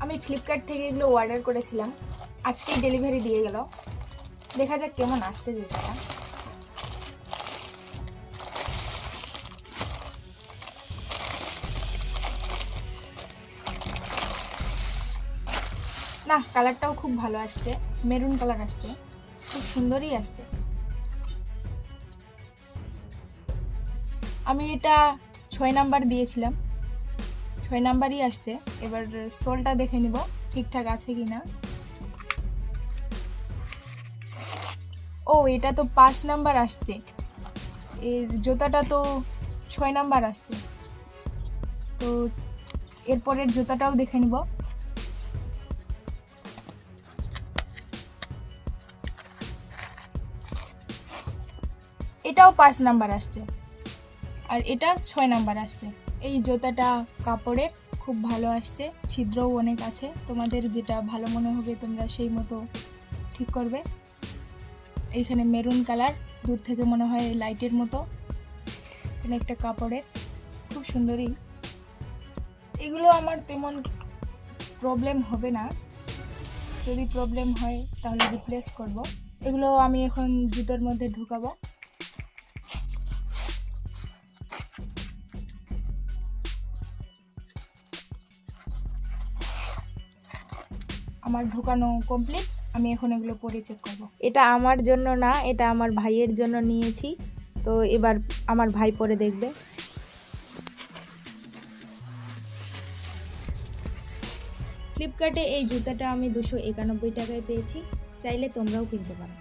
আমি ফ্লিপকার্ট থেকে এগুলো অর্ডার করেছিলাম, আজকেই ডেলিভারি দিয়ে গেল। দেখা যাক কেমন আসছে জুতাটা। না, কালারটাও খুব ভালো আসছে, মেরুন কালার আসছে, খুব সুন্দরই আসছে। আমি এটা 6 নাম্বার দিয়েছিলাম, 6 নাম্বারই আসছে। এবার সোলটা দেখে নিব ঠিকঠাক আছে কিনা। ও, এটা তো 5 নাম্বার আসছে, এর জুতাটা তো 6 নাম্বার আসছে। তো এরপরের জুতাটাও দেখে নিব। এটাও 5 নাম্বার আসছে, আর এটা 6 নাম্বার আসছে। এই জুতাটা কাপড়ের খুব ভালো আসছে, ছিদ্রও অনেক আছে। তোমাদের যেটা ভালো মনে হবে তোমরা সেই মতো ঠিক করবে। এইখানে মেরুন কালার, দূর থেকে মনে হয় লাইটের মতো। এখানে একটা কাপড়ের, খুব সুন্দরই। এগুলো আমার তেমন প্রবলেম হবে না, যদি প্রবলেম হয় তাহলে রিপ্লেস করব। এগুলো আমি এখন জুতোর মধ্যে ঢুকাবো। আমার ঢুকানো কমপ্লিট, আমি এখন এগুলো পরে চেক করব। এটা আমার জন্য না, এটা আমার ভাইয়ের জন্য নিয়েছি। তো এবার আমার ভাই পরে দেখবে। ফ্লিপকার্টে এই জুতাটা আমি 291 টাকায় পেয়েছি, চাইলে তোমরাও কিনতে পারো।